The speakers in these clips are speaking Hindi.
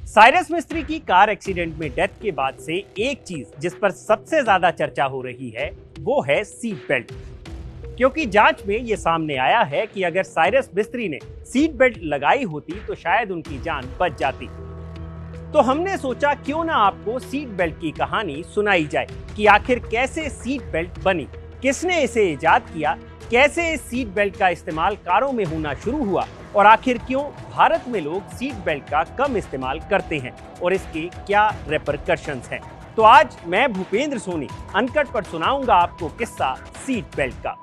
साइरस मिस्त्री की कार एक्सीडेंट में डेथ के बाद से एक चीज जिस पर सबसे ज्यादा चर्चा हो रही है वो है सीट बेल्ट। क्योंकि जांच में ये सामने आया है कि अगर साइरस मिस्त्री ने सीट बेल्ट लगाई होती तो शायद उनकी जान बच जाती। तो हमने सोचा क्यों ना आपको सीट बेल्ट की कहानी सुनाई जाए कि आखिर कैसे सीट बेल्ट बनी, किसने इसे इजाद किया, कैसे इस सीट बेल्ट का इस्तेमाल कारों में होना शुरू हुआ और आखिर क्यों भारत में लोग सीट बेल्ट का कम इस्तेमाल करते हैं और इसके क्या रेपरकशंस हैं। तो आज मैं भूपेंद्र सोनी अनकट पर सुनाऊंगा आपको किस्सा सीट बेल्ट का।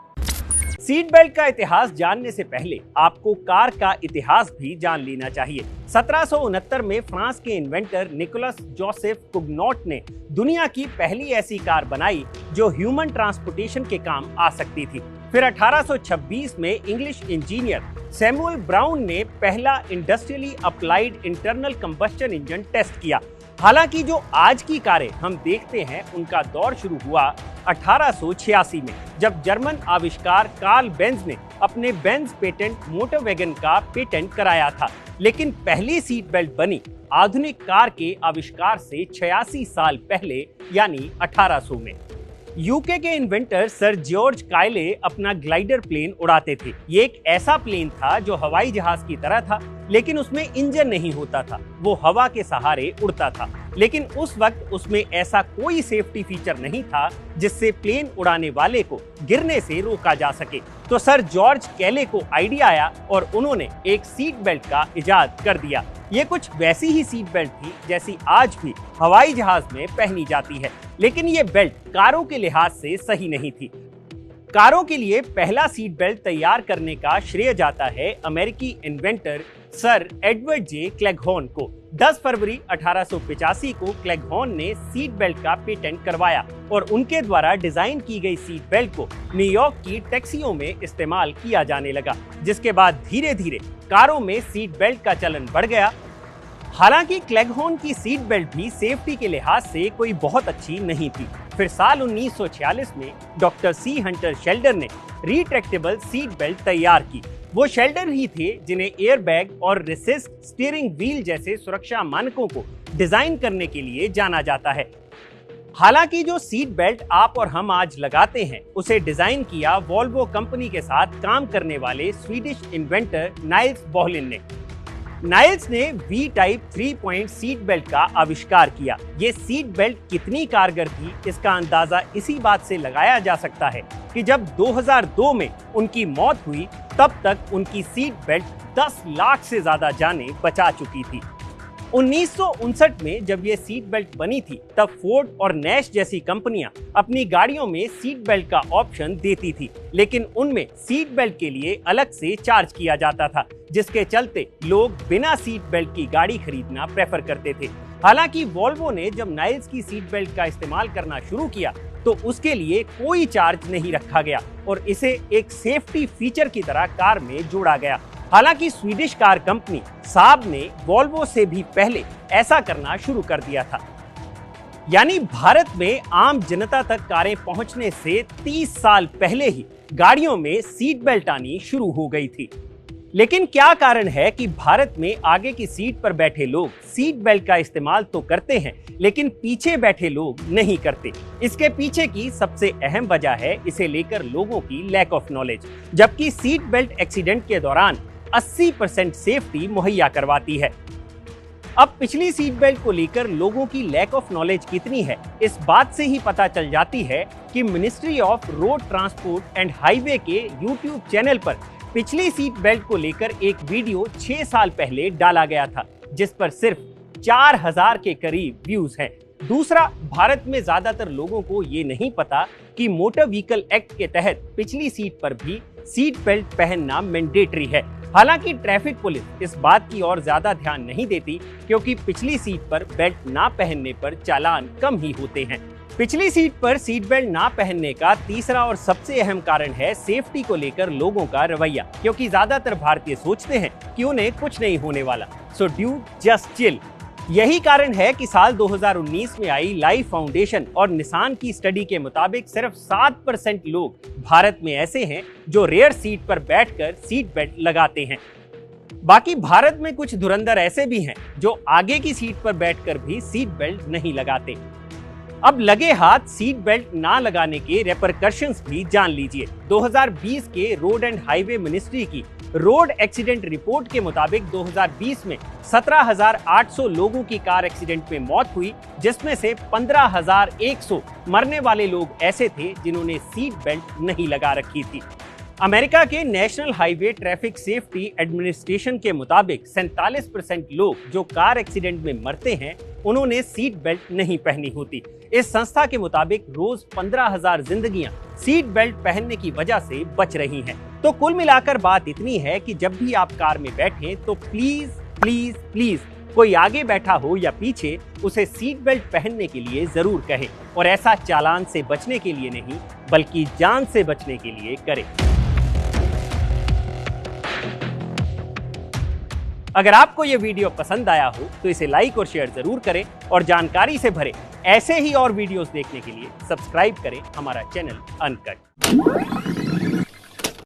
सीट बेल्ट का इतिहास जानने से पहले आपको कार का इतिहास भी जान लेना चाहिए। 1769 में फ्रांस के इन्वेंटर निकोलस जोसेफ कुगनॉट ने दुनिया की पहली ऐसी कार बनाई जो ह्यूमन ट्रांसपोर्टेशन के काम आ सकती थी। फिर 1826 में इंग्लिश इंजीनियर सैमुअल ब्राउन ने पहला industrially applied internal combustion engine test किया। हालांकि जो आज की कारें हम देखते हैं उनका दौर शुरू हुआ 1886 में, जब जर्मन आविष्कार कार्ल बेंज ने अपने बेंज पेटेंट मोटर वैगन का पेटेंट कराया था। लेकिन पहली सीट बेल्ट बनी आधुनिक कार के आविष्कार से 86 साल पहले यानी 1800 में। यूके के इन्वेंटर सर जॉर्ज कायले अपना ग्लाइडर प्लेन उड़ाते थे। ये एक ऐसा प्लेन था जो हवाई जहाज की तरह था, लेकिन उसमें इंजन नहीं होता था, वो हवा के सहारे उड़ता था। लेकिन उस वक्त उसमें ऐसा कोई सेफ्टी फीचर नहीं था जिससे प्लेन उड़ाने वाले को गिरने से रोका जा सके। तो सर जॉर्ज कैले को आइडिया आया और उन्होंने एक सीट बेल्ट का इजाद कर दिया। ये कुछ वैसी ही सीट बेल्ट थी जैसी आज भी हवाई जहाज में पहनी जाती है, लेकिन ये बेल्ट कारों के लिहाज से सही नहीं थी। कारों के लिए पहला सीट बेल्ट तैयार करने का श्रेय जाता है अमेरिकी इन्वेंटर सर एडवर्ड जे क्लेघॉर्न को। 10 फरवरी 1885 को क्लेघॉर्न ने सीट बेल्ट का पेटेंट करवाया और उनके द्वारा डिजाइन की गई सीट बेल्ट को न्यूयॉर्क की टैक्सियों में इस्तेमाल किया जाने लगा, जिसके बाद धीरे धीरे कारों में सीट बेल्ट का चलन बढ़ गया। हालांकि क्लेघॉर्न की सीट बेल्ट भी सेफ्टी के लिहाज से कोई बहुत अच्छी नहीं थी। फिर साल 1946 में डॉक्टर सी हंटर शेल्डर ने रिट्रैक्टेबल सीट बेल्ट तैयार की। वो शेल्डर ही थे जिन्हें एयरबैग और रेसिस्ट स्टीयरिंग व्हील जैसे सुरक्षा मानकों को डिजाइन करने के लिए जाना जाता है। हालांकि जो सीट बेल्ट आप और हम आज लगाते हैं उसे डिजाइन किया वॉल्वो कंपनी के साथ काम करने वाले स्वीडिश इन्वेंटर नाइल्स बोहलिन ने। नाइल्स ने V type 3 point seat belt का आविष्कार किया। ये सीट बेल्ट कितनी कारगर थी इसका अंदाजा इसी बात से लगाया जा सकता है कि जब 2002 में उनकी मौत हुई तब तक उनकी सीट बेल्ट 10 लाख से ज्यादा जानें बचा चुकी थी। 1959 में जब ये सीट बेल्ट बनी थी तब फोर्ड और नैश जैसी कंपनियां अपनी गाड़ियों में सीट बेल्ट का ऑप्शन देती थी, लेकिन उनमें सीट बेल्ट के लिए अलग से चार्ज किया जाता था, जिसके चलते लोग बिना सीट बेल्ट की गाड़ी खरीदना प्रेफर करते थे। हालांकि वॉल्वो ने जब नाइल्स की सीट बेल्ट का इस्तेमाल करना शुरू किया तो उसके लिए कोई चार्ज नहीं रखा गया और इसे एक सेफ्टी फीचर की तरह कार में जोड़ा गया। हालांकि स्वीडिश कार कंपनी साब ने वॉल्वो से भी पहले ऐसा करना शुरू कर दिया था। यानी भारत में आम जनता तक कारें पहुंचने से 30 साल पहले ही गाड़ियों में सीट बेल्ट आनी शुरू हो गई थी। लेकिन क्या कारण है कि भारत में आगे की सीट पर बैठे लोग सीट बेल्ट का इस्तेमाल तो करते हैं लेकिन पीछे बैठे लोग नहीं करते? इसके पीछे की सबसे अहम वजह है इसे लेकर लोगों की लैक ऑफ नॉलेज। जबकि सीट बेल्ट एक्सीडेंट के दौरान 80% सेफ्टी मुहैया करवाती है। अब पिछली सीट बेल्ट को लेकर लोगों की लैक ऑफ नॉलेज कितनी है इस बात से ही पता चल जाती है कि ministry of road transport and highway के यूट्यूब चैनल पर पिछली सीट बेल्ट को लेकर एक वीडियो 6 साल पहले डाला गया था, जिस पर सिर्फ 4000 के करीब व्यूज हैं। दूसरा, भारत में ज्यादातर लोगों को ये नहीं पता कि मोटर व्हीकल एक्ट के तहत पिछली सीट पर भी सीट बेल्ट पहनना मैंडेटरी है। हालांकि ट्रैफिक पुलिस इस बात की ओर ज्यादा ध्यान नहीं देती क्योंकि पिछली सीट पर बेल्ट ना पहनने पर चालान कम ही होते हैं। पिछली सीट पर सीट बेल्ट ना पहनने का तीसरा और सबसे अहम कारण है सेफ्टी को लेकर लोगों का रवैया, क्योंकि ज्यादातर भारतीय सोचते हैं कि उन्हें कुछ नहीं होने वाला, सो ड्यूड जस्ट चिल। यही कारण है कि साल 2019 में आई लाइफ फाउंडेशन और निसान की स्टडी के मुताबिक सिर्फ 7% लोग भारत में ऐसे हैं जो रेयर सीट पर बैठकर सीट बेल्ट लगाते हैं। बाकी भारत में कुछ धुरंधर ऐसे भी हैं जो आगे की सीट पर बैठकर भी सीट बेल्ट नहीं लगाते। अब लगे हाथ सीट बेल्ट ना लगाने के रेपरकशंस भी जान लीजिए। 2020 के रोड एंड हाईवे मिनिस्ट्री की रोड एक्सीडेंट रिपोर्ट के मुताबिक 2020 में 17,800 लोगों की कार एक्सीडेंट में मौत हुई, जिसमें से 15,100 मरने वाले लोग ऐसे थे जिन्होंने सीट बेल्ट नहीं लगा रखी थी। अमेरिका के national highway traffic safety administration के मुताबिक 47% लोग जो कार एक्सीडेंट में मरते हैं उन्होंने सीट बेल्ट नहीं पहनी होती। इस संस्था के मुताबिक रोज 15,000 जिंदगियां सीट बेल्ट पहनने की वजह से बच रही हैं। तो कुल मिलाकर बात इतनी है कि जब भी आप कार में बैठें तो प्लीज प्लीज प्लीज कोई आगे बैठा हो या पीछे उसे सीट बेल्ट पहनने के लिए जरूर कहें, और ऐसा चालान से बचने के लिए नहीं बल्कि जान से बचने के लिए करें। अगर आपको यह वीडियो पसंद आया हो तो इसे लाइक और शेयर जरूर करें, और जानकारी से भरे ऐसे ही और वीडियोस देखने के लिए सब्सक्राइब करें हमारा चैनल अनकट।